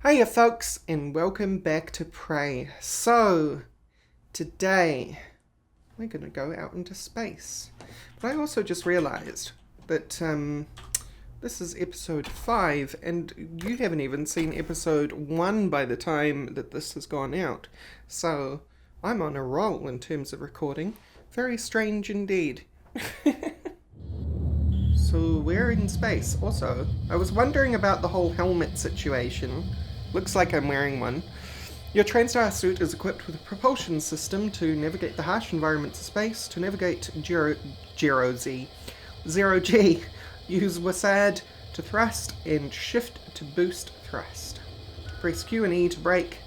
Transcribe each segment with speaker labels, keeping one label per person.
Speaker 1: Hiya folks, and welcome back to Prey. So, today we're going to go out into space. But I also just realised that this is episode 5, and you haven't even seen episode 1 by the time that this has gone out. So, I'm on a roll in terms of recording. Very strange indeed. So we're in space. Also, I was wondering about the whole helmet situation. Looks like I'm wearing one. Your TrainStar suit is equipped with a propulsion system to navigate the harsh environments of space. To navigate Zero G, use WASD to thrust and Shift to boost thrust. Press Q and E to brake.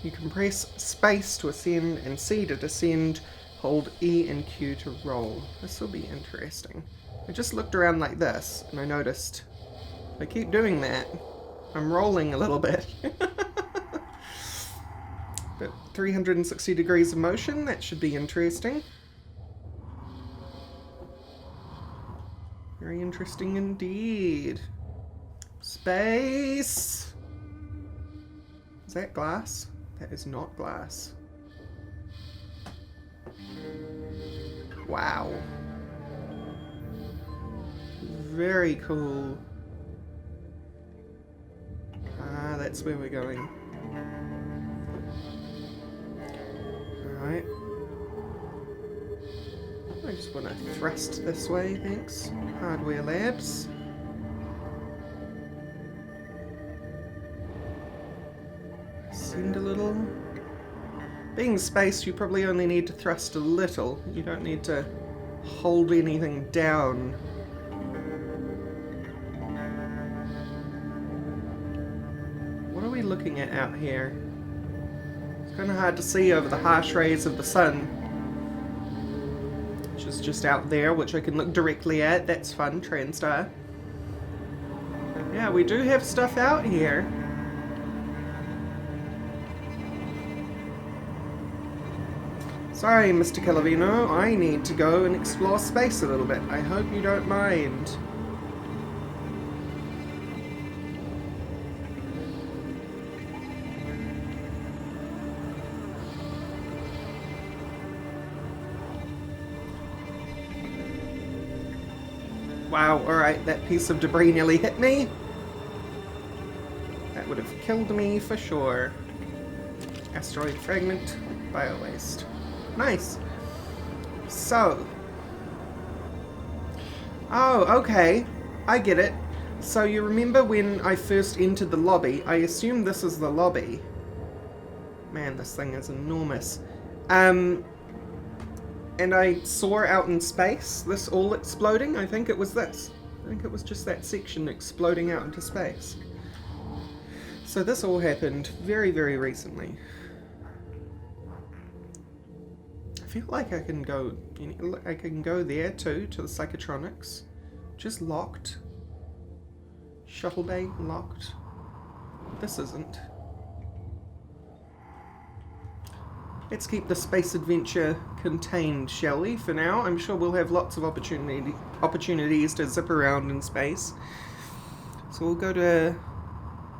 Speaker 1: You can press space to ascend and C to descend. Hold E and Q to roll. This will be interesting. I just looked around like this, and I noticed if I keep doing that, I'm rolling a little bit. But 360 degrees of motion, that should be interesting. Very interesting indeed. Space! Is that glass? That is not glass. Wow. Very cool. Ah, that's where we're going. Alright. I just want to thrust this way, thanks. Hardware labs. Send a little. Being space, you probably only need to thrust a little. You don't need to hold anything down. What are we looking at out here? It's kind of hard to see over the harsh rays of the sun, which is just out there, which I can look directly at. That's fun, TrainStar. Yeah, we do have stuff out here. Sorry, Mr. Calavino, I need to go and explore space a little bit. I hope you don't mind. Wow, alright, that piece of debris nearly hit me. That would have killed me for sure. Asteroid fragment, bio-waste. Nice. So. Oh, okay. I get it. So you remember when I first entered the lobby? I assume this is the lobby. Man, this thing is enormous. And I saw out in space, this all exploding. I think it was this. I think it was just that section exploding out into space. So this all happened very, very recently. I feel like I can go there too, to the psychotronics. Just locked. Shuttle bay locked. This isn't. Let's keep the space adventure contained, shall we, for now? I'm sure we'll have lots of opportunities to zip around in space. So we'll go to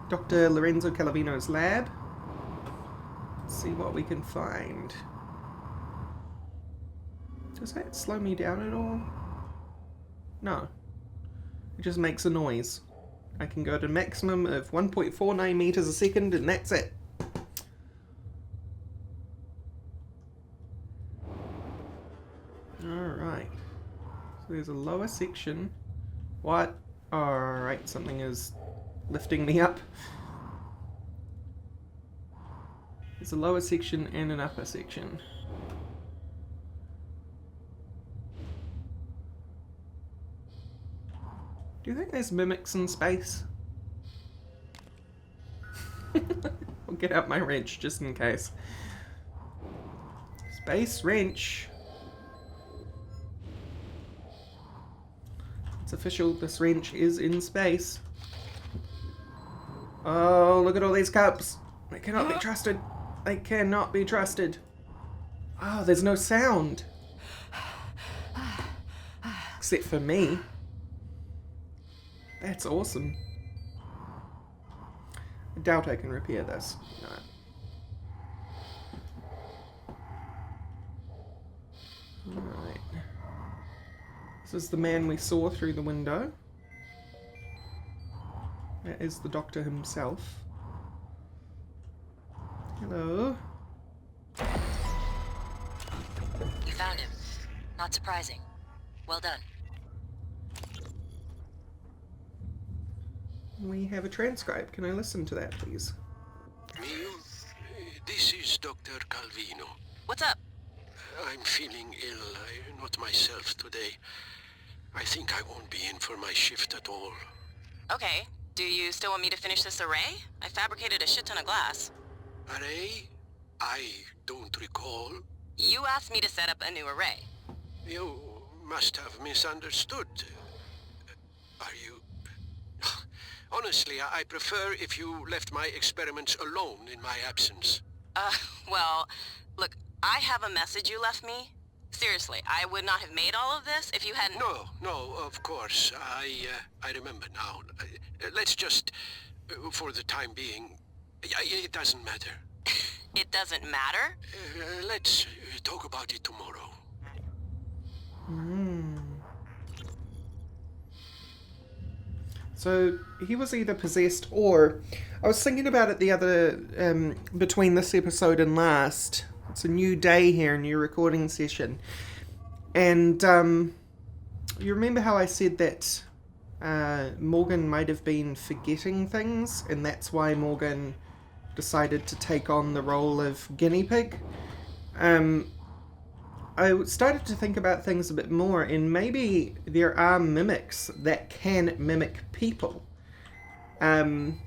Speaker 1: Dr. Lorenzo Calavino's lab. See what we can find. Does that slow me down at all? No. It just makes a noise. I can go to a maximum of 1.49 meters a second, and that's it. Alright. So there's a lower section. What? Alright, something is lifting me up. There's a lower section and an upper section. Do you think there's mimics in space? I'll get out my wrench just in case. Space wrench. It's official, this wrench is in space. Oh, look at all these cups. They cannot be trusted. They cannot be trusted. Oh, there's no sound. Except for me. That's awesome. I doubt I can repair this. No. Right. This is the man we saw through the window. That is the doctor himself. Hello.
Speaker 2: You found him. Not surprising. Well done.
Speaker 1: We have a transcribe. Can I listen to that, please?
Speaker 3: Mio, this is Dr. Calvino.
Speaker 2: What's up?
Speaker 3: I'm feeling ill. I'm not myself today. I think I won't be in for my shift at all.
Speaker 2: Okay. Do you still want me to finish this array? I fabricated a shit ton of glass.
Speaker 3: Array? I don't recall.
Speaker 2: You asked me to set up a new array.
Speaker 3: You must have misunderstood. Are you... Honestly, I prefer if you left my experiments alone in my absence.
Speaker 2: Well, look, I have a message you left me. Seriously, I would not have made all of this if you hadn't...
Speaker 3: No, of course. I remember now. Let's just, for the time being, it doesn't matter.
Speaker 2: It doesn't matter?
Speaker 3: Let's talk about it tomorrow.
Speaker 1: So he was either possessed or... I was thinking about it the other... between this episode and last. It's a new day here, a new recording session. And you remember how I said that Morgan might have been forgetting things, and that's why Morgan decided to take on the role of guinea pig? I started to think about things a bit more, and maybe there are mimics that can mimic people. And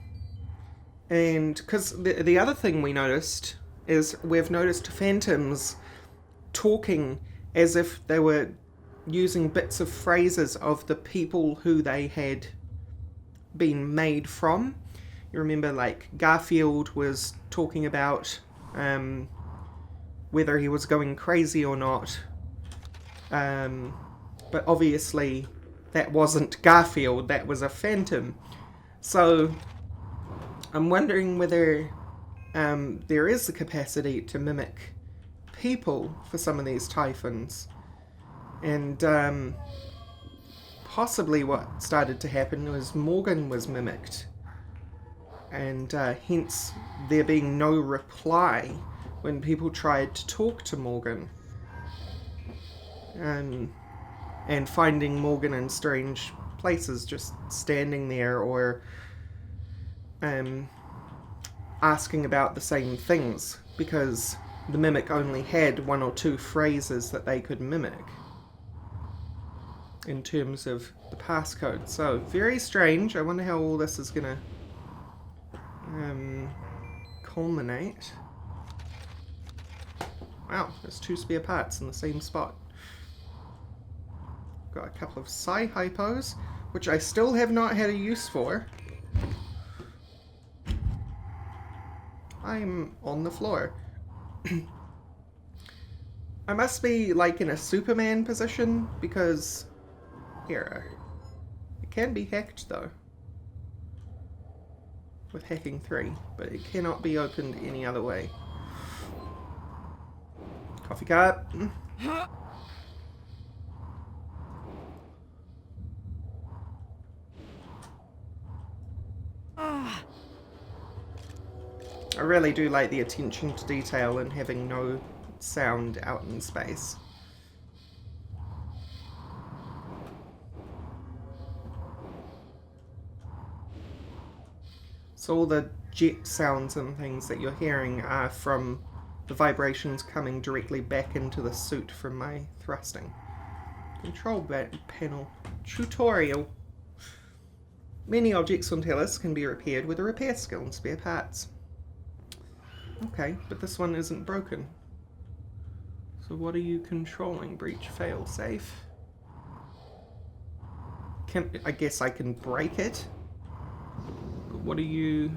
Speaker 1: because the other thing we noticed is we've noticed phantoms talking as if they were using bits of phrases of the people who they had been made from. You remember, like, Garfield was talking about whether he was going crazy or not. But obviously that wasn't Garfield, that was a phantom. So I'm wondering whether there is the capacity to mimic people for some of these typhons. And possibly what started to happen was Morgan was mimicked. And hence there being no reply when people tried to talk to Morgan. And finding Morgan in strange places, just standing there or asking about the same things, because the mimic only had one or two phrases that they could mimic in terms of the passcode. So, very strange. I wonder how all this is going to culminate. Wow, there's 2 spare parts in the same spot. Got a couple of psi hypos, which I still have not had a use for. I'm on the floor. I must be like in a Superman position, because here, it can be hacked though with hacking 3, but it cannot be opened any other way. Coffee cup. I really do like the attention to detail and having no sound out in space. So all the jet sounds and things that you're hearing are from the vibrations coming directly back into the suit from my thrusting. Control panel. Tutorial. Many objects on Talos can be repaired with a repair skill and spare parts. Okay, but this one isn't broken. So what are you controlling? Breach, fail, safe? I guess I can break it. But what are you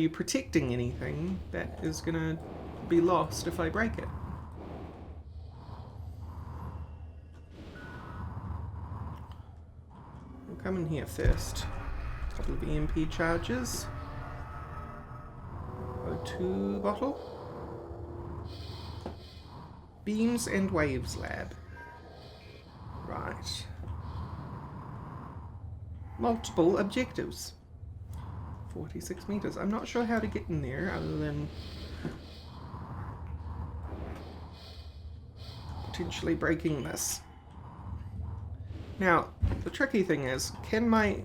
Speaker 1: protecting anything that is gonna be lost if I break it? We'll come in here first. A couple of EMP charges. O2 bottle. Beams and waves lab. Right. Multiple objectives. 46 meters. I'm not sure how to get in there other than potentially breaking this. Now, the tricky thing is my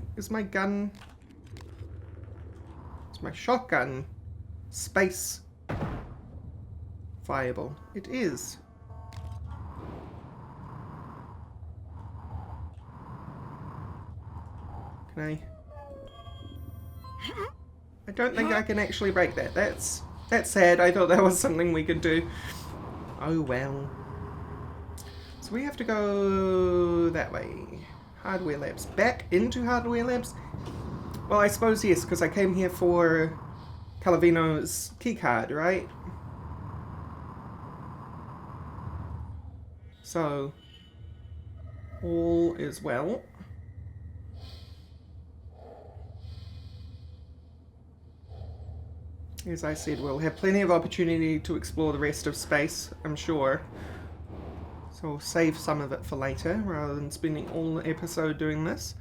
Speaker 1: shotgun space viable? It is. Can I don't think I can actually break that. That's sad. I thought that was something we could do. Oh well. So we have to go that way. Hardware labs. Back into hardware labs? Well, I suppose yes, because I came here for Calavino's keycard, right? So, all is well. As I said, we'll have plenty of opportunity to explore the rest of space, I'm sure. So we'll save some of it for later, rather than spending all the episode doing this.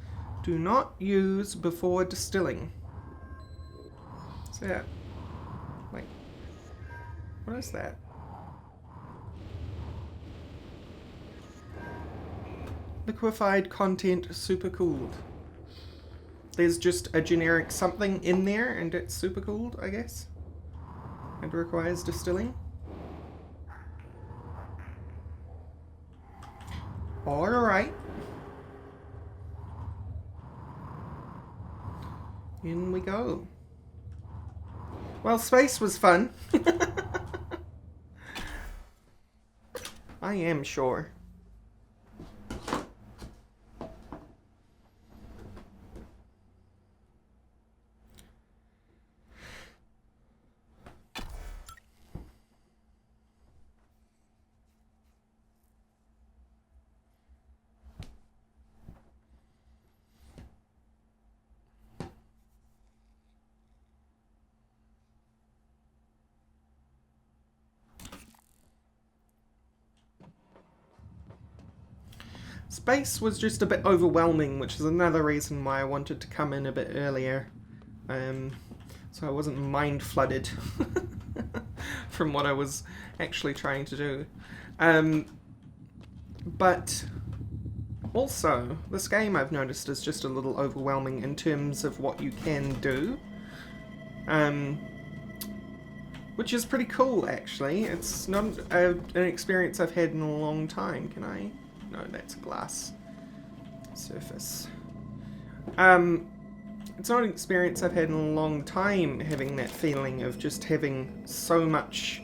Speaker 1: Do not use before distilling. What's that? Wait. What is that? Liquefied content super cooled. There's just a generic something in there and it's super cooled, I guess. It requires distilling. Alright. In we go. Well, space was fun. I am sure. Space was just a bit overwhelming, which is another reason why I wanted to come in a bit earlier. So I wasn't mind flooded from what I was actually trying to do. But also, this game I've noticed is just a little overwhelming in terms of what you can do. Which is pretty cool, actually. It's not an experience I've had in a long time. Can I? No, that's a glass surface. It's not an experience I've had in a long time, having that feeling of just having so much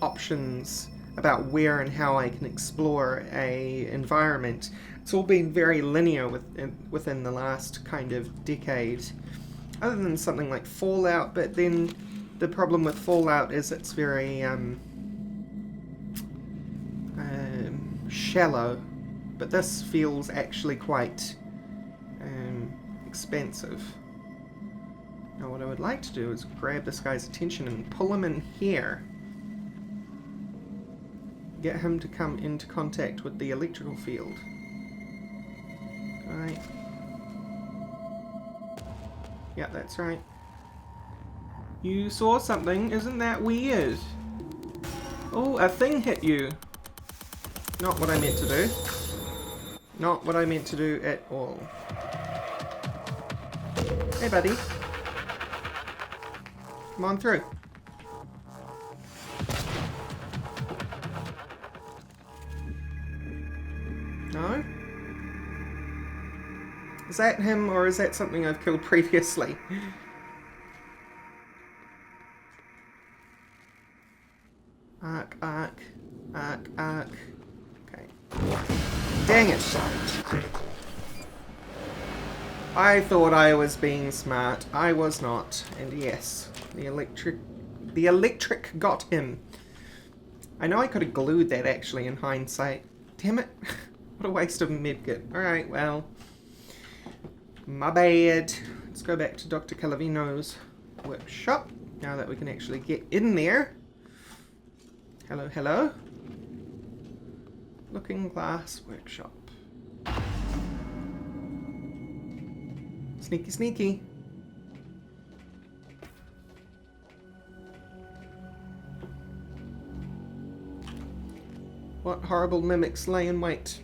Speaker 1: options about where and how I can explore a environment. It's all been very linear within the last kind of decade, other than something like Fallout, but then the problem with Fallout is it's very shallow. But this feels actually quite expansive. Now what I would like to do is grab this guy's attention and pull him in here. Get him to come into contact with the electrical field. Right. Yeah, that's right. You saw something, isn't that weird? Oh, a thing hit you. Not what I meant to do. Not what I meant to do at all. Hey, buddy. Come on through. No? Is that him, or is that something I've killed previously? Arc. Okay. Dang it. I thought I was being smart. I was not. And yes, the electric got him. I know I could have glued that actually in hindsight. Damn it. What a waste of medkit. Alright, well. My bad. Let's go back to Dr. Calavino's workshop. Now that we can actually get in there. Hello, hello. Looking Glass Workshop. Sneaky, sneaky. What horrible mimics lay in wait?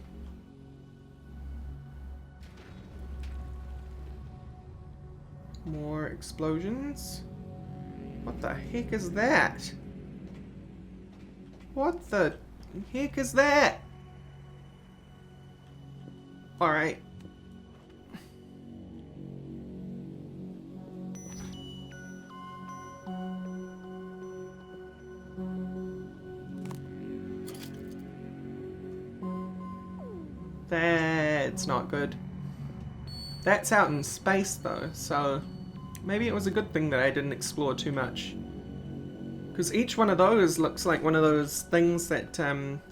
Speaker 1: More explosions. What the heck is that? What the heck is that? Alright. That's not good. That's out in space though, so maybe it was a good thing that I didn't explore too much. Because each one of those looks like one of those things that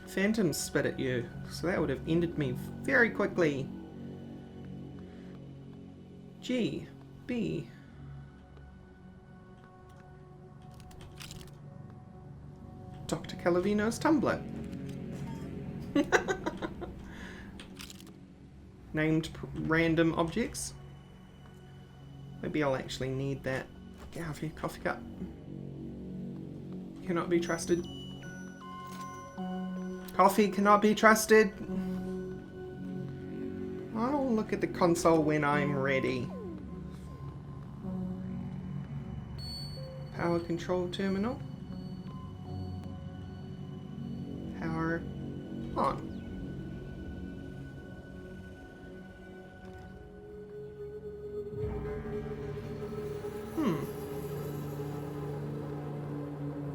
Speaker 1: phantoms spit at you. So that would have ended me very quickly. G. B. Dr. Calavino's tumbler. Named random objects. Maybe I'll actually need that. Get out of here, coffee cup. Cannot be trusted. Coffee cannot be trusted. I'll look at the console when I'm ready. Power control terminal. Power on.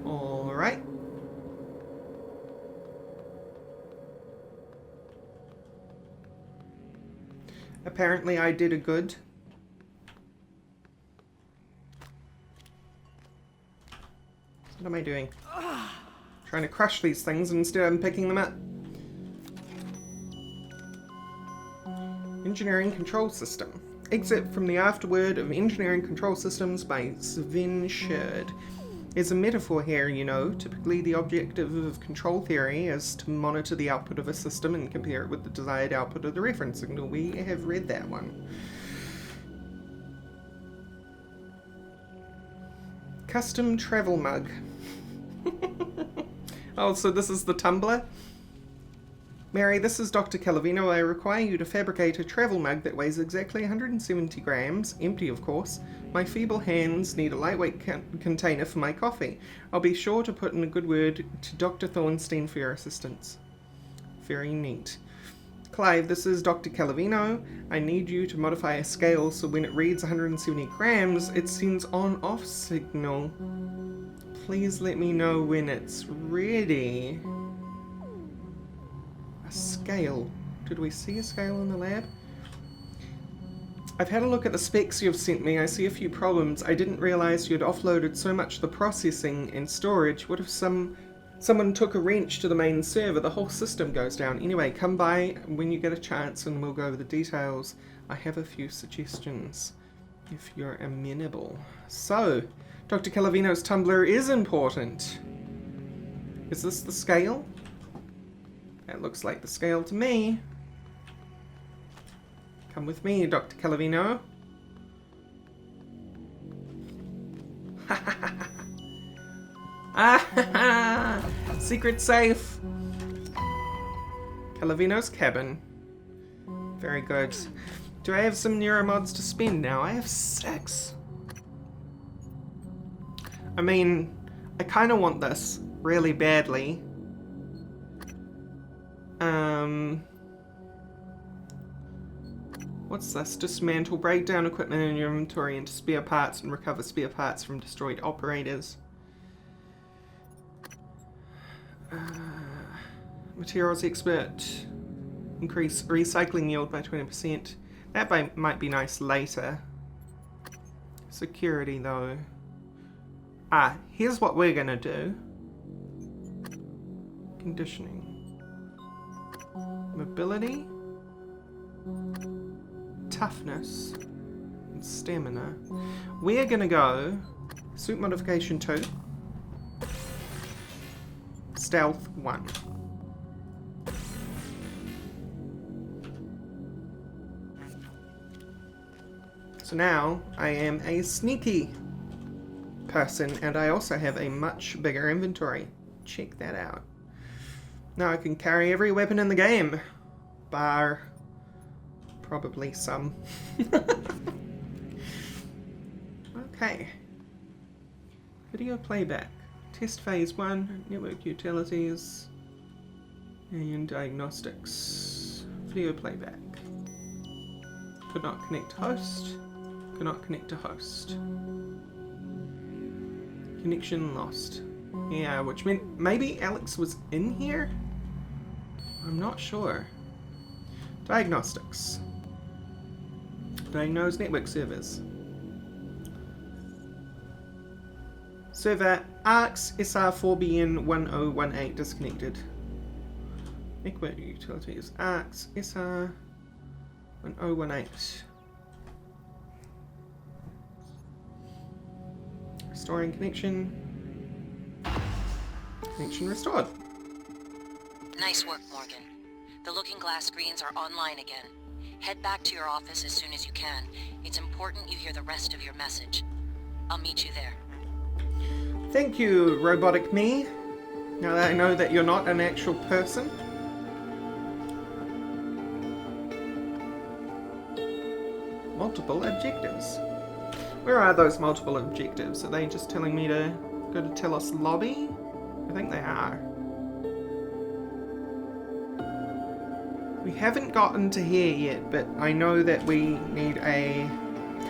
Speaker 1: Alright. Apparently I did a good. What am I doing? Trying to crush these things instead I'm picking them up. Engineering Control System. Excerpt from the Afterword of Engineering Control Systems by Sven Schurd. There's a metaphor here, you know. Typically the objective of control theory is to monitor the output of a system and compare it with the desired output of the reference signal. We have read that one. Custom travel mug. Oh, so this is the tumbler? Mary, this is Dr. Calavino. I require you to fabricate a travel mug that weighs exactly 170 grams, empty of course. My feeble hands need a lightweight container for my coffee. I'll be sure to put in a good word to Dr. Thornstein for your assistance. Very neat. Clive, this is Dr. Calavino. I need you to modify a scale so when it reads 170 grams, it sends on-off signal. Please let me know when it's ready. A scale. Did we see a scale in the lab? I've had a look at the specs you've sent me. I see a few problems. I didn't realize you'd offloaded so much of the processing and storage. What if someone took a wrench to the main server? The whole system goes down. Anyway, come by when you get a chance and we'll go over the details. I have a few suggestions, if you're amenable. So, Dr. Calavino's tumbler is important. Is this the scale? That looks like the scale to me. Come with me, Dr. Calavino. Secret safe. Calavino's cabin. Very good. Do I have some neuromods to spend now? I have 6. I mean, I kind of want this really badly. What's this? Dismantle, break down equipment in your inventory into spare parts and recover spare parts from destroyed operators. Materials expert. Increase recycling yield by 20%. That might be nice later. Security though. Here's what we're gonna do. Conditioning. Mobility. Toughness. And stamina. We're gonna go Suit modification 2. Stealth 1. So now I am a sneaky person, and I also have a much bigger inventory. Check that out. Now I can carry every weapon in the game, bar probably some. Okay. Video playback. Test phase 1, network utilities, and diagnostics. Video playback. Could not connect to host. Could not connect to host. Connection lost. Yeah, which meant maybe Alex was in here? I'm not sure. Diagnostics. Diagnose network servers. Server ARX SR4BN1018 disconnected. Network utilities ARX SR1018. Restoring connection. Connection restored.
Speaker 4: Nice work, Morgan. The looking glass screens are online again. Head back to your office as soon as you can. It's important you hear the rest of your message. I'll meet you there.
Speaker 1: Thank you, robotic me. Now that I know that you're not an actual person. Multiple objectives. Where are those multiple objectives? Are they just telling me to go to Talos lobby? I think they are. We haven't gotten to here yet, but I know that we need a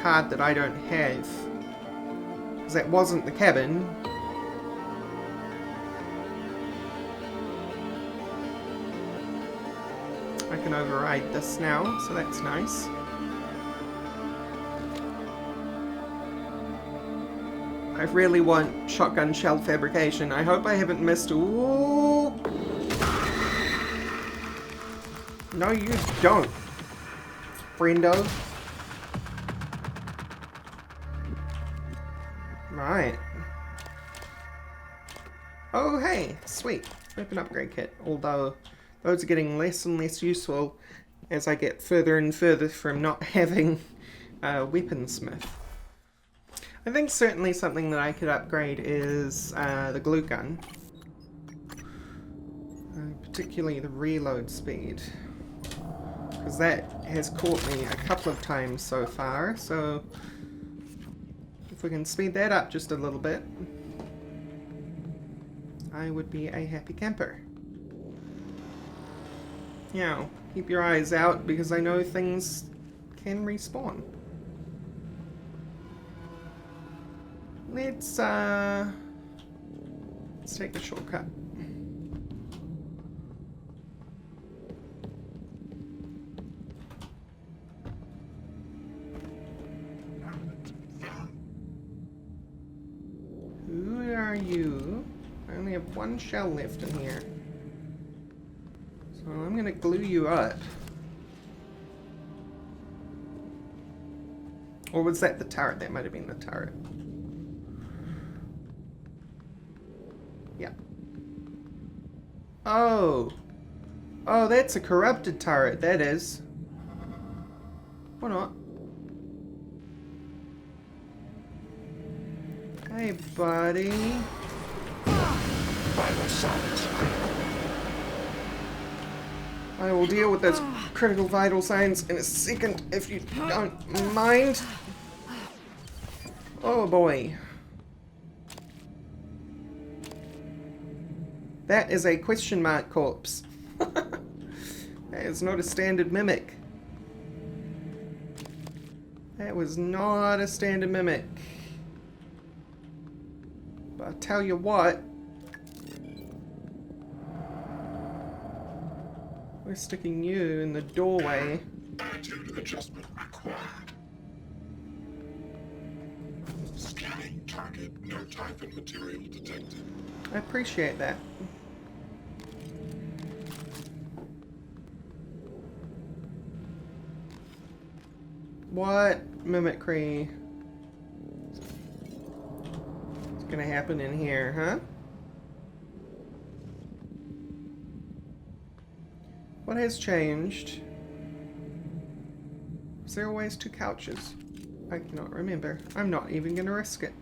Speaker 1: card that I don't have. Because that wasn't the cabin. I can override this now, so that's nice. I really want shotgun shell fabrication. I hope I haven't missed... Ooh! No, you don't, friendo. Right. Oh, hey, sweet. Weapon upgrade kit. Although, those are getting less and less useful as I get further and further from not having a weaponsmith. I think certainly something that I could upgrade is the glue gun. Particularly the reload speed. Because that has caught me a couple of times so far, so if we can speed that up just a little bit, I would be a happy camper. Now, keep your eyes out because I know things can respawn. Let's take the shortcut. Who are you? I only have one shell left in here. So I'm gonna glue you up. Or was that the turret? That might have been the turret. Yeah. Oh. Oh, that's a corrupted turret, that is. Or not. Hey, buddy. I will deal with those critical vital signs in a second if you don't mind. Oh boy. That is a question mark corpse. That is not a standard mimic. That was not a standard mimic. But I'll tell you what. We're sticking you in the doorway.
Speaker 5: Attitude adjustment required. Scanning target, no typhon material detected.
Speaker 1: I appreciate that. What mimicry? gonna happen in here, huh? What has changed? Is there always 2 couches? I cannot remember. I'm not even gonna risk it.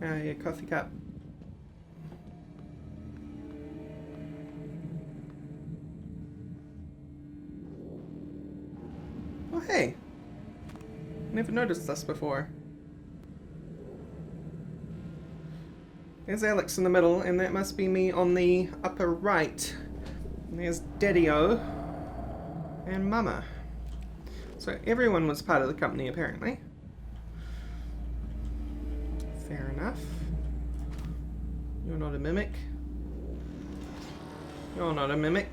Speaker 1: Ah, yeah, coffee cup. Oh, hey. Never noticed this before. There's Alex in the middle, and that must be me on the upper right. And there's Daddy-O and Mama. So everyone was part of the company, apparently. Fair enough. You're not a mimic. You're not a mimic.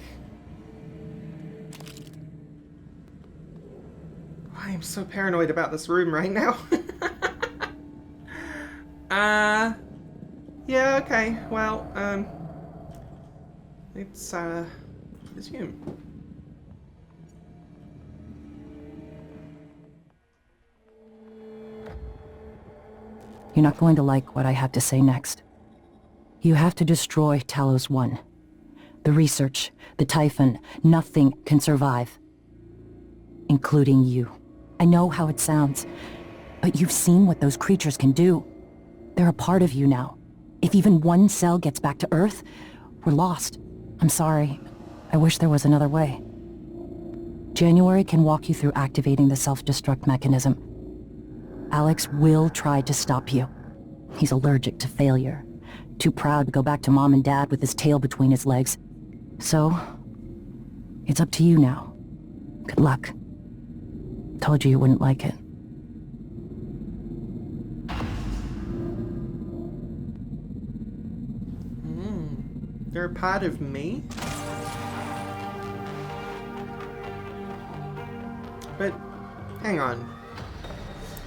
Speaker 1: I am so paranoid about this room right now. Yeah, okay. Well, let's, resume.
Speaker 6: You're not going to like what I have to say next. You have to destroy Talos I. The research, the Typhon, nothing can survive. Including you. I know how it sounds, but you've seen what those creatures can do. They're a part of you now. If even one cell gets back to Earth, we're lost. I'm sorry. I wish there was another way. January can walk you through activating the self-destruct mechanism. Alex will try to stop you. He's allergic to failure. Too proud to go back to Mom and Dad with his tail between his legs. So, it's up to you now. Good luck. Told you you wouldn't like it.
Speaker 1: They're a part of me? But, hang on.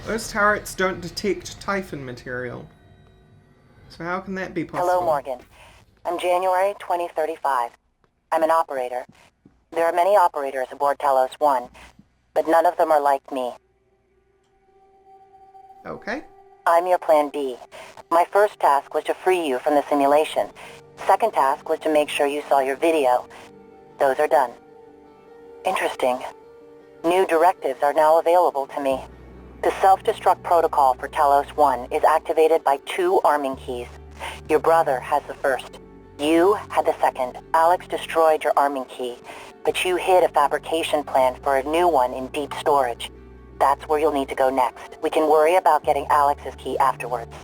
Speaker 1: Those turrets don't detect Typhon material. So how can that be possible?
Speaker 7: Hello, Morgan. I'm January 2035. I'm an operator. There are many operators aboard Talos I, but none of them are like me.
Speaker 1: Okay.
Speaker 7: I'm your plan B. My first task was to free you from the simulation. Second task was to make sure you saw your video. Those are done. Interesting. New directives are now available to me. The self-destruct protocol for Talos I is activated by 2 arming keys. Your brother has the first. You had the second. Alex destroyed your arming key, but you hid a fabrication plan for a new one in deep storage. That's where you'll need to go next. We can worry about getting Alex's key afterwards.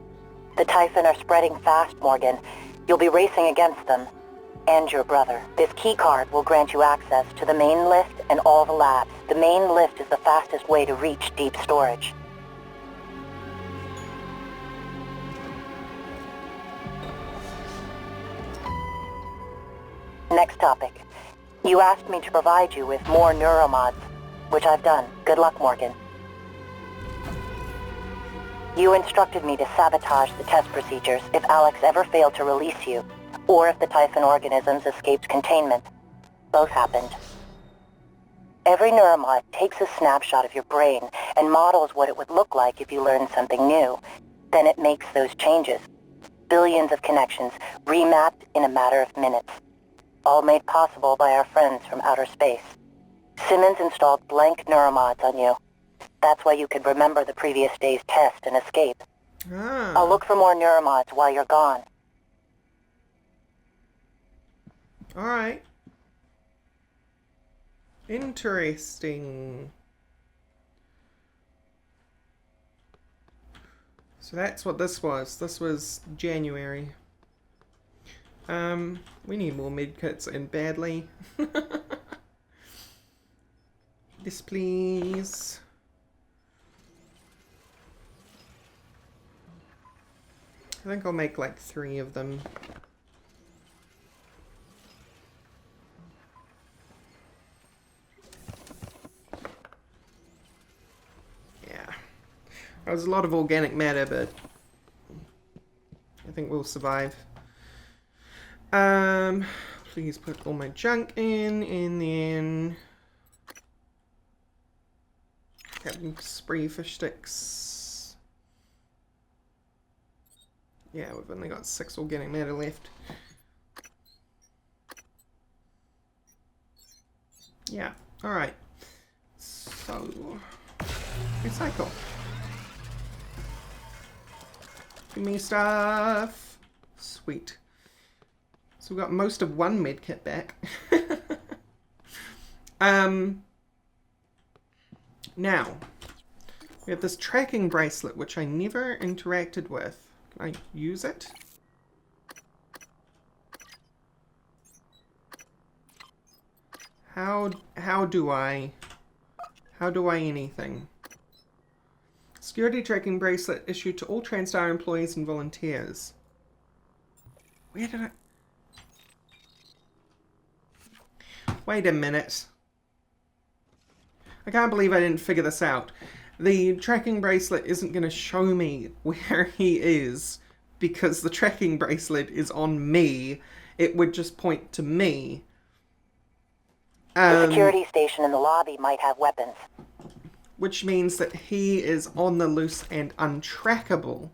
Speaker 7: The Typhon are spreading fast, Morgan. You'll be racing against them. And your brother. This key card will grant you access to the main lift and all the labs. The main lift is the fastest way to reach deep storage. Next topic. You asked me to provide you with more neuromods, which I've done. Good luck, Morgan. You instructed me to sabotage the test procedures if Alex ever failed to release you, or if the Typhon organisms escaped containment. Both happened. Every neuromod takes a snapshot of your brain and models what it would look like if you learned something new. Then it makes those changes. Billions of connections, remapped in a matter of minutes. All made possible by our friends from outer space. Simmons installed blank neuromods on you. That's why you could remember the previous day's test and escape. I'll look for more neuromods while you're gone.
Speaker 1: Alright. Interesting. So that's what this was. This was January. We need more medkits and badly. This, please. I think I'll make like 3 of them. Yeah. There was a lot of organic matter, but I think we'll survive. Please put all my junk in, and then Captain Spree fish sticks. Yeah, we've only got 6 organic matter left. Yeah, alright. So, recycle. Give me stuff. Sweet. So we've got most of one medkit back. Now, we have this tracking bracelet, which I never interacted with. Can I use it? How do I anything? Security tracking bracelet issued to all TranStar employees and volunteers. Where did I... Wait a minute. I can't believe I didn't figure this out. The tracking bracelet isn't going to show me where he is because the tracking bracelet is on me. It would just point to me.
Speaker 7: The security station in the lobby might have weapons.
Speaker 1: Which means that he is on the loose and untrackable.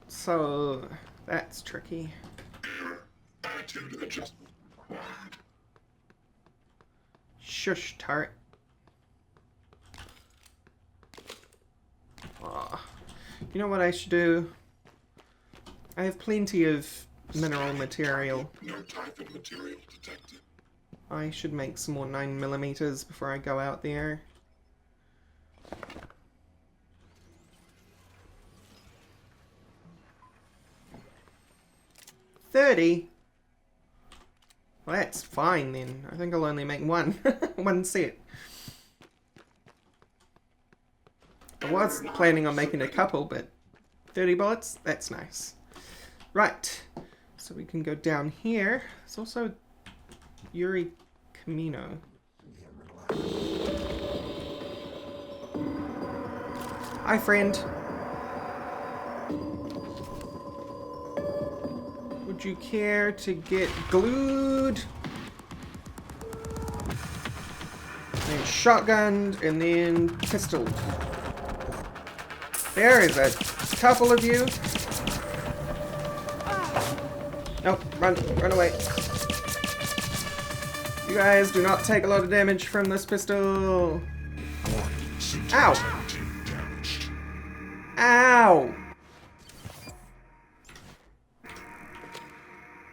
Speaker 1: So, that's tricky.
Speaker 5: Attitude adjustment required.
Speaker 1: Shush, turret. Oh. You know what I should do? I have plenty of mineral material.
Speaker 5: No typhon material detected.
Speaker 1: I should make some more 9mm before I go out there. 30? Well, that's fine then. I think I'll only make one. One set. I was planning on making a couple, but 30 bullets? That's nice. Right. So we can go down here. There's also Yuri Camino. Hi, friend. Would you care to get glued? Then shotgunned, and then pistoled. There is a couple of you. Nope, run away. You guys do not take a lot of damage from this pistol. Ow! Ow!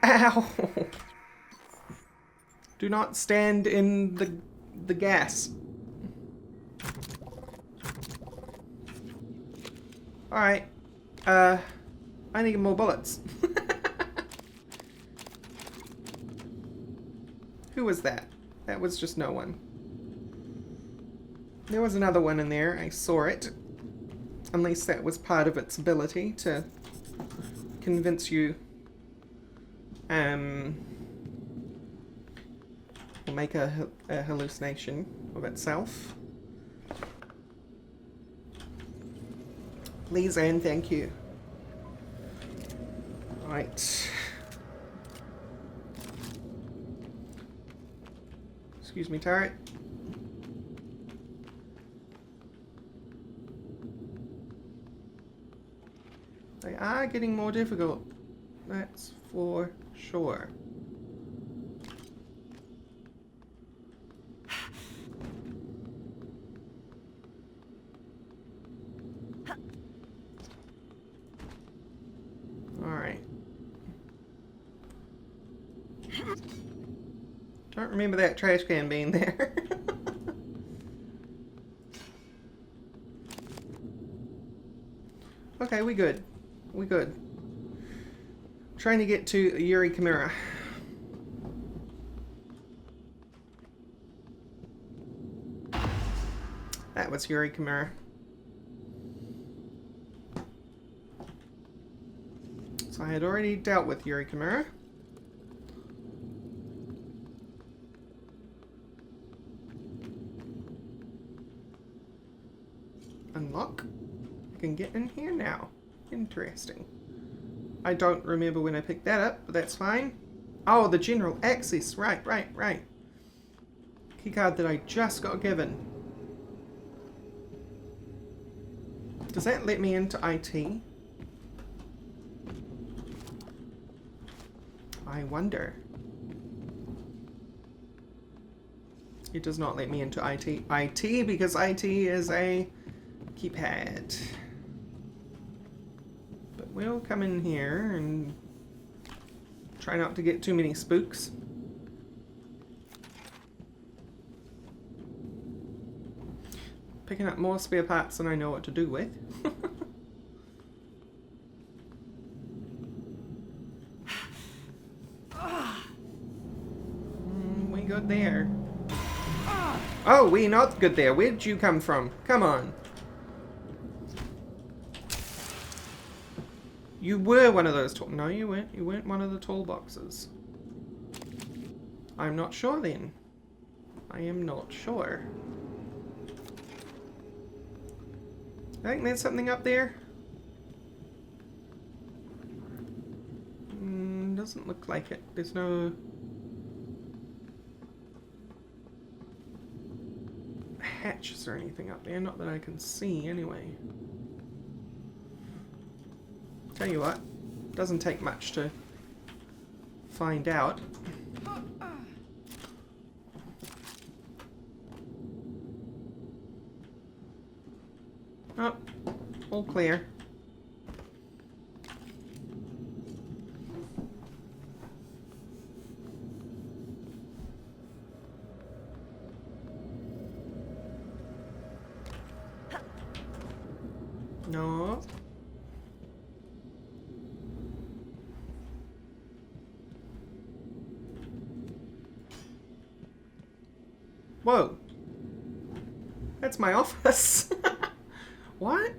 Speaker 1: Ow! Do not stand in the gas. Alright. I need more bullets. Who was that? That was just no one. There was another one in there. I saw it. Unless that was part of its ability to convince you or make a hallucination of itself. Please and thank you. Right. Excuse me, turret. They are getting more difficult. That's for sure. Alright. Don't remember that trash can being there. Okay, we good. We good. Trying to get to Yuri Chimera. That was Yuri Chimera. So I had already dealt with Yuri Chimera. Unlock. I can get in here now. Interesting. I don't remember when I picked that up, but that's fine. Oh, the general access. Right. Keycard that I just got given. Does that let me into IT? I wonder. It does not let me into IT. IT because IT is a keypad. But we'll come in here and try not to get too many spooks. Picking up more spare parts than I know what to do with. We good there. Oh, we not good there. Where'd you come from? Come on. You were one of those tall... No, you weren't. You weren't one of the tall boxes. I'm not sure then. I am not sure. I think there's something up there. Doesn't look like it. There's no... hatches or anything up there. Not that I can see, anyway. Tell you what. Doesn't take much to find out. Oh, all clear. No. Whoa. That's my office. What?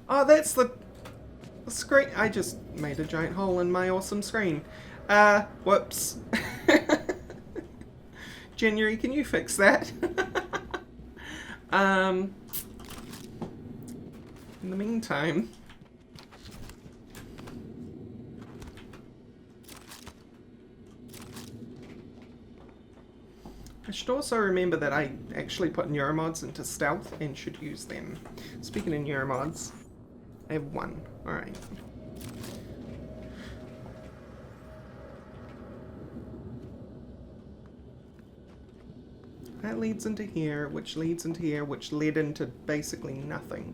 Speaker 1: Oh, that's the screen. I just made a giant hole in my awesome screen. Whoops. January, can you fix that? In the meantime... I should also remember that I actually put neuromods into stealth and should use them. Speaking of neuromods, I have one. Alright. That leads into here, which leads into here, which led into basically nothing.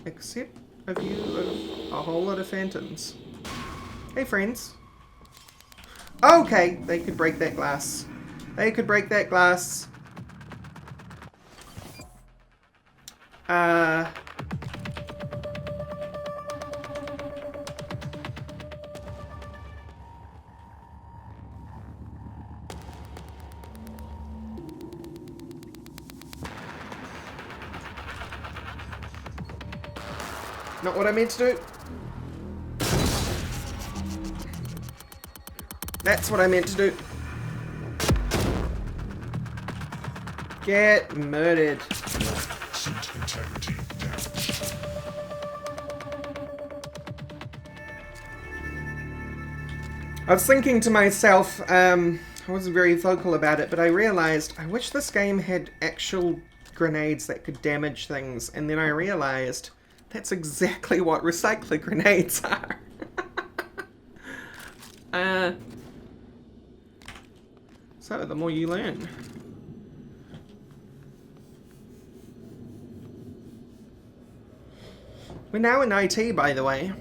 Speaker 1: Except a view of a whole lot of phantoms. Hey friends. Okay, they could break that glass. They could break that glass. Not what I meant to do. That's what I meant to do. Get murdered. I was thinking to myself, I wasn't very vocal about it, but I realized I wish this game had actual grenades that could damage things, and then I realized that's exactly what recycler grenades are. So the more you learn. We're now in IT, by the way.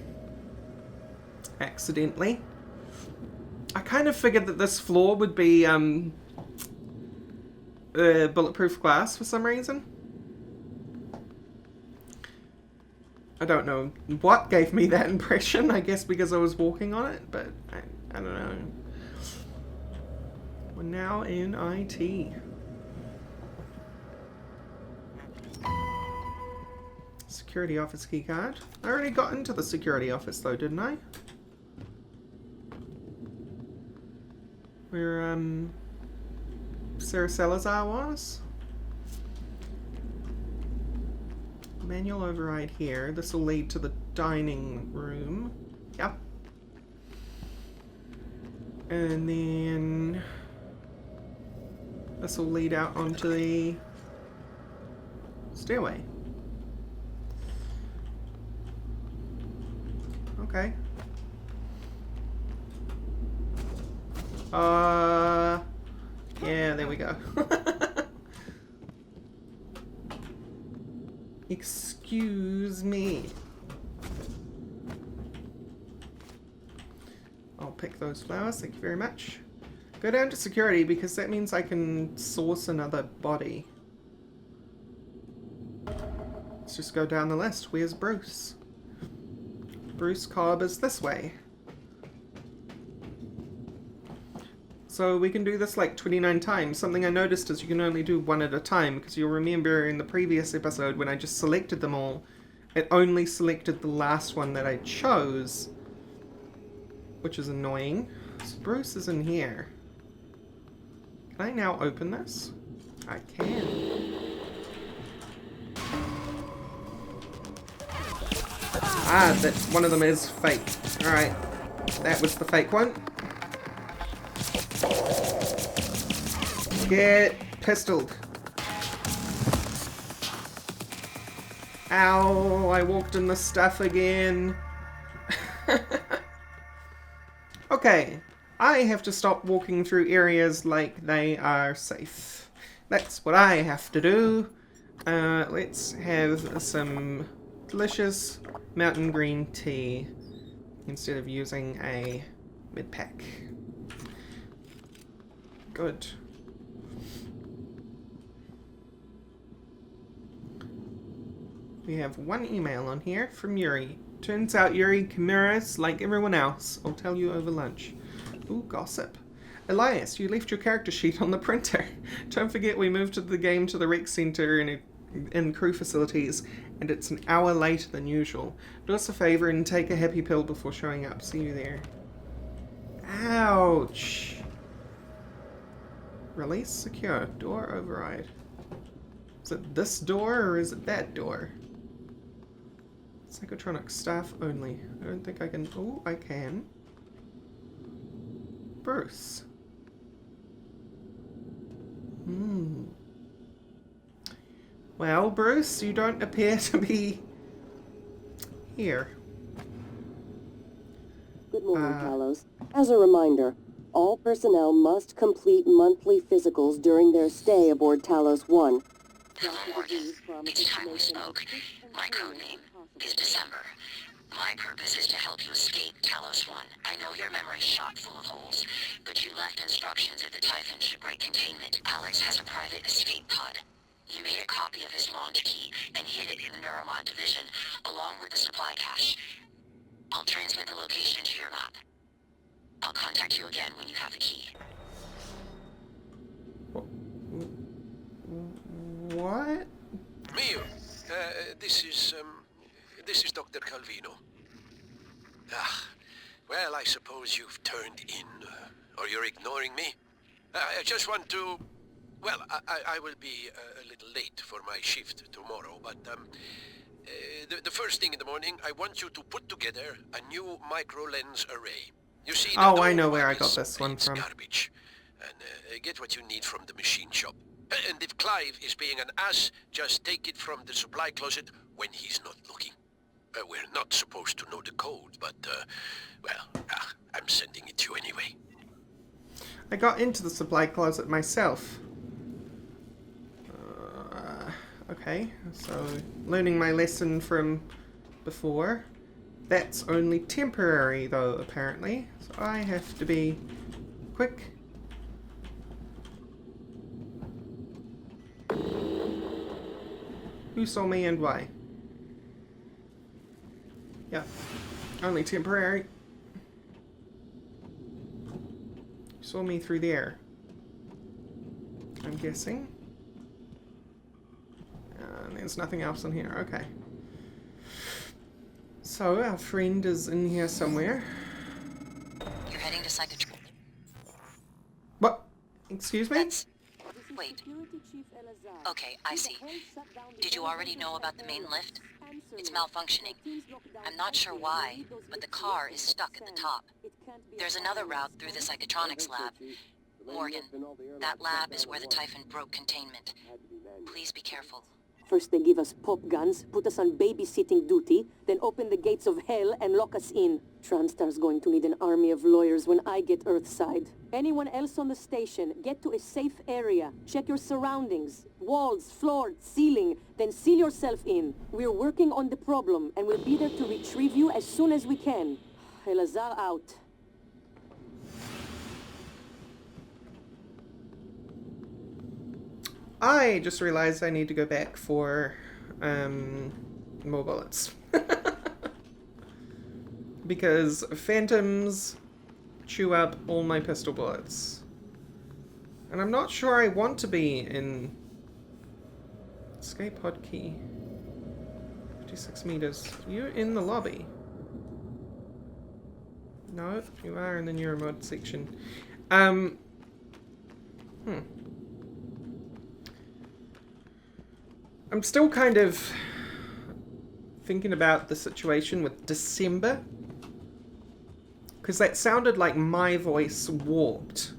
Speaker 1: Accidentally. I kind of figured that this floor would be bulletproof glass for some reason. I don't know what gave me that impression. I guess because I was walking on it, but I don't know. We're now in IT. Security office keycard. I already got into the security office though, didn't I? where Sarah Salazar was. Manual override here. This will lead to the dining room. Yep. And then this will lead out onto the stairway. Okay. Yeah, there we go. Excuse me. I'll pick those flowers, thank you very much. Go down to security because that means I can source another body. Let's just go down the list. Where's Bruce? Bruce Cobb is this way. So we can do this like 29 times. Something I noticed is you can only do one at a time, because you'll remember in the previous episode when I just selected them all, it only selected the last one that I chose, which is annoying. So Bruce is in here. Can I now open this? I can. Ah, that one of them is fake. Alright, that was the fake one. Get pistoled. Ow, I walked in the stuff again. Okay, I have to stop walking through areas like they are safe. That's what I have to do. Let's have some delicious mountain green tea instead of using a med pack. Good. We have one email on here from Yuri. Turns out Yuri Kimura's like everyone else. I'll tell you over lunch. Ooh, gossip. Elias, you left your character sheet on the printer. Don't forget we moved the game to the rec center in crew facilities, and it's an hour later than usual. Do us a favor and take a happy pill before showing up. See you there. Ouch. Release secure. Door override. Is it this door or is it that door? Psychotronic staff only. I don't think I can... Oh, I can. Bruce. Well, Bruce, you don't appear to be here.
Speaker 8: Good morning, Talos. As a reminder, all personnel must complete monthly physicals during their stay aboard Talos I.
Speaker 4: Hello, Morgan. It's time we spoke. My code name is December. My purpose is to help you escape Talos I. I know your memory's shot full of holes, but you left instructions at the Typhon shipwreck containment. Alex has a private escape pod. You made a copy of his launch key and hid it in the Neuromod division, along with the supply cache. I'll transmit the location to your map. I'll contact you again when you have the key.
Speaker 1: What?
Speaker 3: Mio, this is Dr. Calvino. Ah, well, I suppose you've turned in, or you're ignoring me. I just want to... Well, I will be a little late for my shift tomorrow, but the first thing in the morning, I want you to put together a new micro-lens array. You see,
Speaker 1: Oh, I know where I got this one from.
Speaker 3: Garbage. And get what you need from the machine shop. And if Clive is being an ass, just take it from the supply closet when he's not looking. We're not supposed to know the code, but, I'm sending it to you anyway.
Speaker 1: I got into the supply closet myself. Okay, so learning my lesson from before. That's only temporary, though, apparently. So I have to be quick. Who saw me and why? Yeah, only temporary. Saw me through there, I'm guessing. There's nothing else in here. Okay. So our friend is in here somewhere.
Speaker 4: You're heading to psychiatry.
Speaker 1: Excuse me?
Speaker 2: That's... Wait. Okay, I see. Did you already know about the main lift? It's malfunctioning. I'm not sure why, but the car is stuck at the top. There's another route through the psychotronics lab. Morgan, that lab is where the Typhon broke containment. Please be careful.
Speaker 8: First they give us pop guns, put us on babysitting duty, then open the gates of hell and lock us in. Transtar's going to need an army of lawyers when I get Earthside. Anyone else on the station, get to a safe area. Check your surroundings. Walls, floor, ceiling. Then seal yourself in. We're working on the problem, and we'll be there to retrieve you as soon as we can. Elazar out.
Speaker 1: I just realized I need to go back for more bullets. Because phantoms chew up all my pistol bullets. And I'm not sure I want to be in... Escape pod key. 56 meters. You're in the lobby. No, you are in the neuromod section. I'm still kind of thinking about the situation with December. Because that sounded like my voice warped.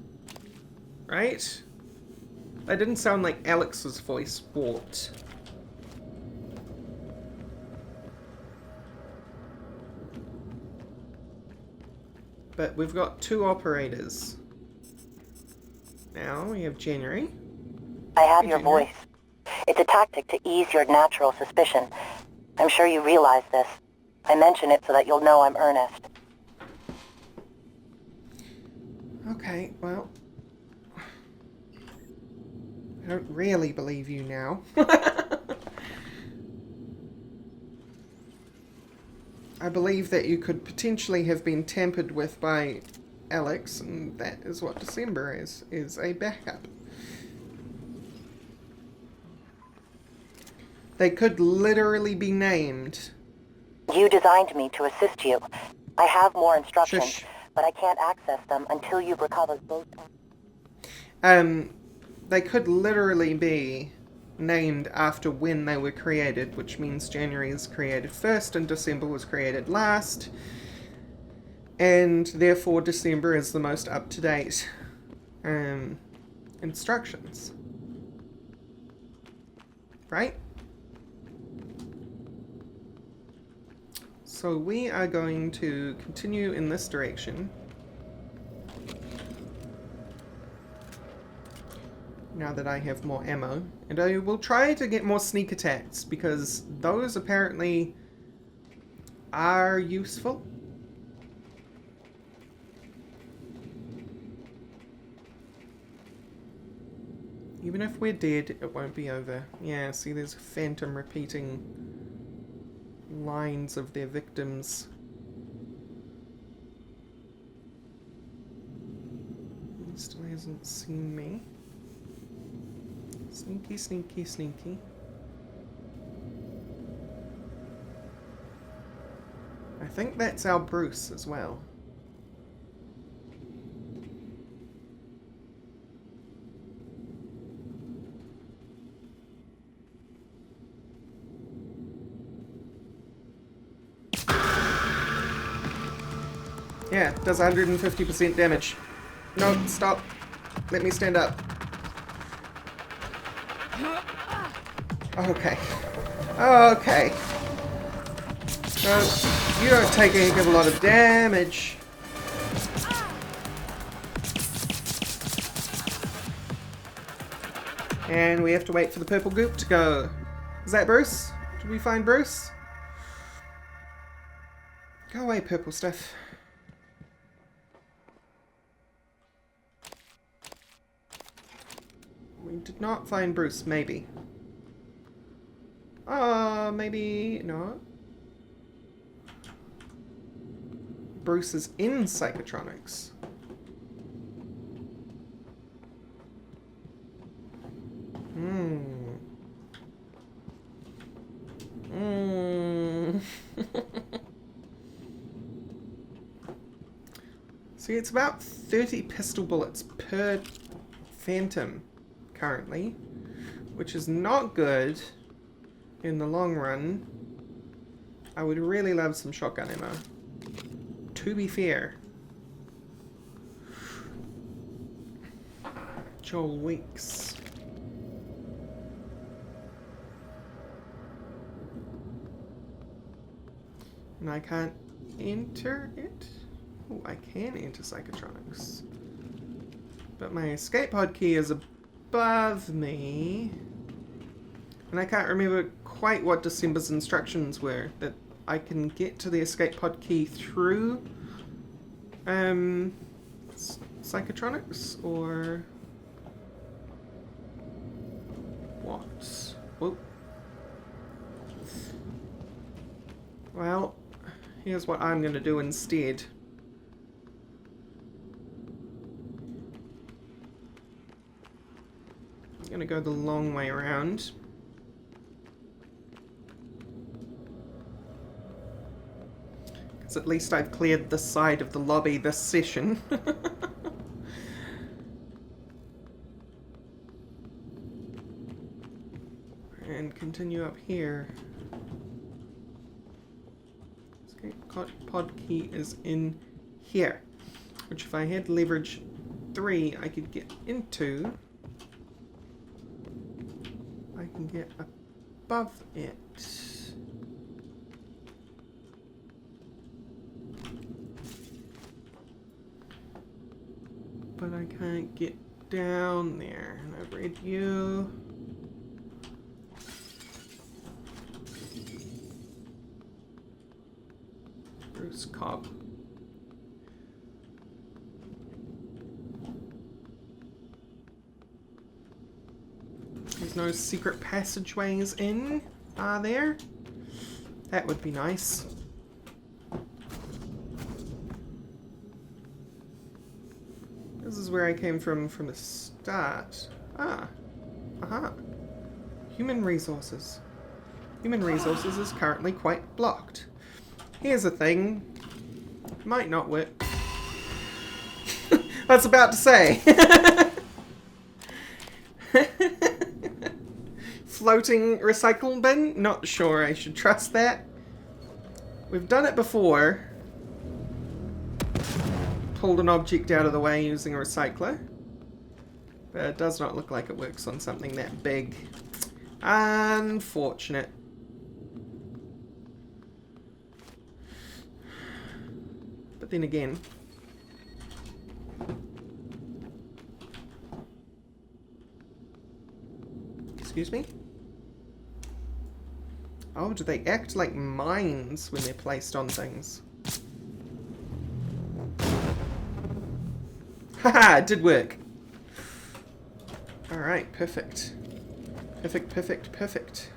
Speaker 1: Right? That didn't sound like Alex's voice warped. But we've got two operators. Now we have January.
Speaker 7: I have your voice. It's a tactic to ease your natural suspicion. I'm sure you realize this. I mention it so that you'll know I'm earnest.
Speaker 1: Okay, well... I don't really believe you now. I believe that you could potentially have been tampered with by Alex, and that is what December is a backup. They could literally be named.
Speaker 7: You designed me to assist you. I have more instructions,
Speaker 1: Shush.
Speaker 7: but I can't access them until you've recovered both.
Speaker 1: They could literally be named after when they were created, which means January is created first and December was created last. And therefore December is the most up-to-date instructions. Right? So we are going to continue in this direction. Now that I have more ammo. And I will try to get more sneak attacks, because those apparently are useful. Even if we're dead, it won't be over. Yeah, see, there's a phantom repeating lines of their victims. He still hasn't seen me. Sneaky, sneaky, sneaky. I think that's our Bruce as well. Yeah, does 150% damage. No, stop. Let me stand up. Okay. Okay. So, you don't take a lot of damage. And we have to wait for the purple goop to go. Is that Bruce? Did we find Bruce? Go away, purple stuff. We did not find Bruce, maybe. Maybe not. Bruce is in psychotronics. See, it's about 30 pistol bullets per Phantom currently, which is not good in the long run. I would really love some shotgun ammo, to be fair. Joel Weeks. And I can't enter it? Oh, I can enter psychotronics. But my escape pod key is above me. And I can't remember quite what December's instructions were. That I can get to the escape pod key through psychotronics, or what? Oh. Well, here's what I'm gonna do instead. I'm gonna go the long way around. Because at least I've cleared this side of the lobby this session. And continue up here. Escape pod key is in here. Which if I had leverage 3, I could get into. I can get above it. But I can't get down there. And I've read you. Bruce Cobb. There's no secret passageways in, are there? That would be nice. This is where I came from the start. Ah. Aha. Human resources. Human resources is currently quite blocked. Here's a thing. Might not work. I was about to say. Floating recycle bin? Not sure I should trust that. We've done it before. Pulled an object out of the way using a recycler. But it does not look like it works on something that big. Unfortunate. But then again... Excuse me? Oh, do they act like mines when they're placed on things? Haha, it did work. Alright, perfect. Perfect, perfect, perfect.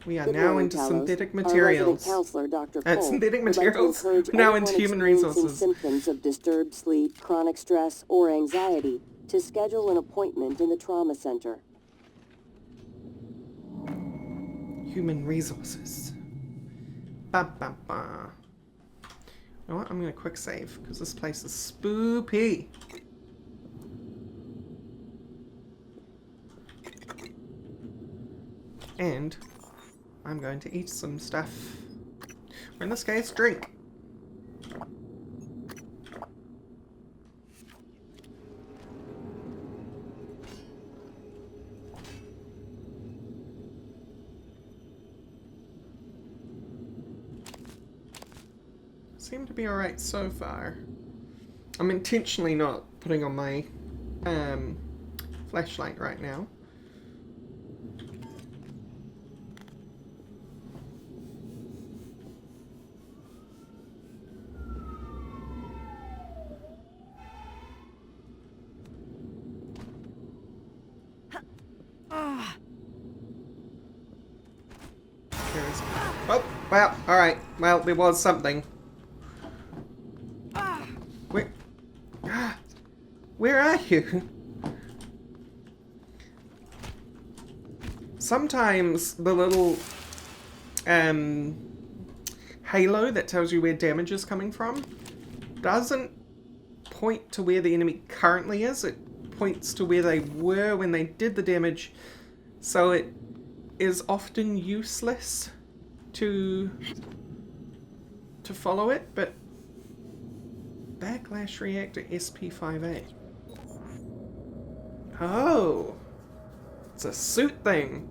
Speaker 1: We are now into synthetic materials. Synthetic materials? We're now into human resources.
Speaker 8: Symptoms of disturbed sleep, chronic stress, or anxiety to schedule an appointment in the trauma center.
Speaker 1: Human resources. Ba ba ba. You know what? I'm gonna quick save because this place is spoopy. And I'm going to eat some stuff. Or in this case, drink. Seem to be alright so far. I'm intentionally not putting on my flashlight right now. Oh, well, alright. Well, there was something. Where are you? Sometimes the little halo that tells you where damage is coming from doesn't point to where the enemy currently is. It points to where they were when they did the damage. So it is often useless to follow it, but Backlash Reactor SP5A. Oh, it's a suit thing.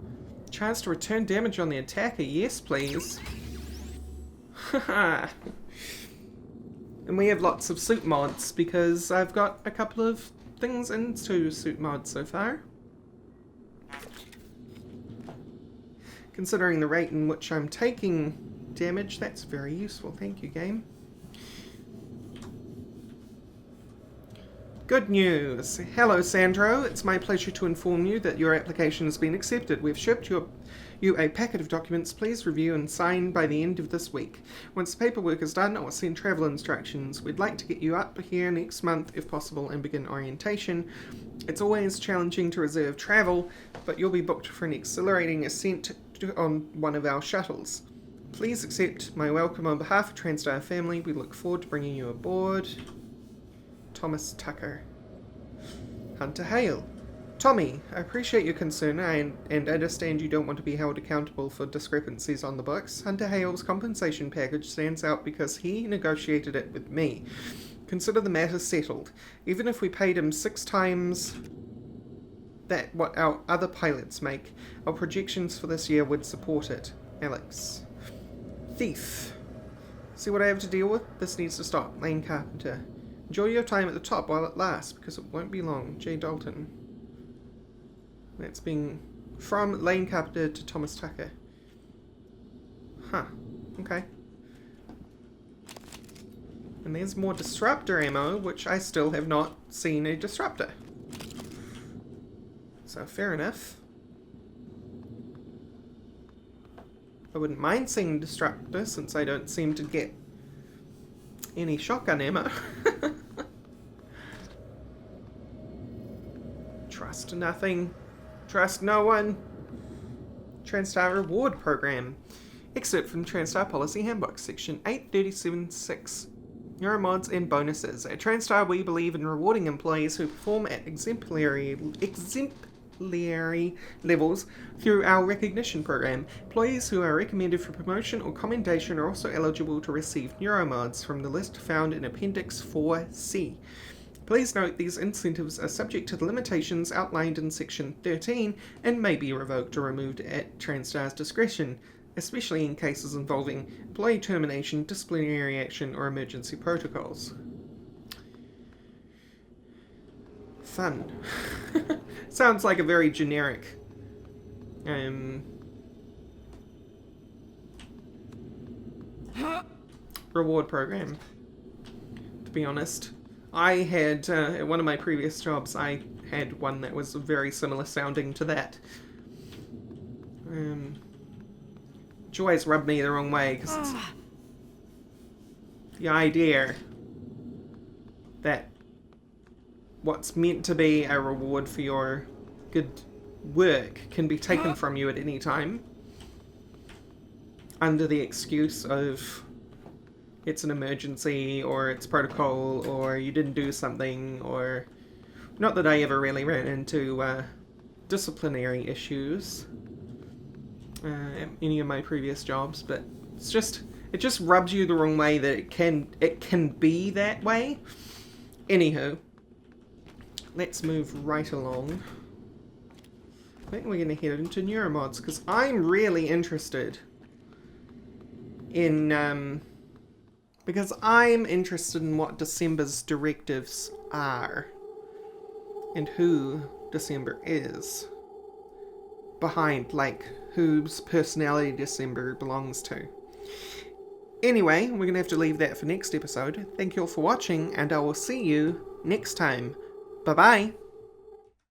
Speaker 1: Chance to return damage on the attacker. Yes, please. Haha. And we have lots of suit mods because I've got a couple of things into suit mods so far. Considering the rate in which I'm taking damage, that's very useful. Thank you, game. Good news. Hello, Sandro. It's my pleasure to inform you that your application has been accepted. We've shipped you a packet of documents. Please review and sign by the end of this week. Once the paperwork is done, I will send travel instructions. We'd like to get you up here next month, if possible, and begin orientation. It's always challenging to reserve travel, but you'll be booked for an exhilarating ascent on one of our shuttles. Please accept my welcome on behalf of TranStar family. We look forward to bringing you aboard. Thomas Tucker. Hunter Hale. Tommy, I appreciate your concern and understand you don't want to be held accountable for discrepancies on the books. Hunter Hale's compensation package stands out because he negotiated it with me. Consider the matter settled. Even if we paid him 6 times that what our other pilots make, our projections for this year would support it. Alex. Thief. See what I have to deal with? This needs to stop. Lane Carpenter. Enjoy your time at the top while it lasts, because it won't be long. J. Dalton. That's being from Lane Carpenter to Thomas Tucker. Huh. Okay. And there's more disruptor ammo, which I still have not seen a disruptor. So fair enough. I wouldn't mind seeing a disruptor since I don't seem to get any shotgun ammo. Trust nothing. Trust no one. TranStar Reward Program. Excerpt from TranStar Policy Handbook, Section 837.6. Neuromods and bonuses. At TranStar, we believe in rewarding employees who perform at exemplary levels through our recognition program. Employees who are recommended for promotion or commendation are also eligible to receive neuromods from the list found in Appendix 4C. Please note these incentives are subject to the limitations outlined in Section 13 and may be revoked or removed at TranStar's discretion, especially in cases involving employee termination, disciplinary action, or emergency protocols. Fun. Sounds like a very generic reward program, to be honest. I had, at one of my previous jobs, I had one that was very similar sounding to that. Which always rubbed me the wrong way, because it's the idea that what's meant to be a reward for your good work can be taken from you at any time under the excuse of it's an emergency, or it's protocol, or you didn't do something, or... Not that I ever really ran into disciplinary issues at any of my previous jobs, but it just rubs you the wrong way that it can be that way. Anywho, let's move right along. I think we're going to head into neuromods, because I'm really interested in... because I'm interested in what December's directives are, and who December is. Behind, like, whose personality December belongs to. Anyway, we're going to have to leave that for next episode. Thank you all for watching, and I will see you next time. Bye-bye!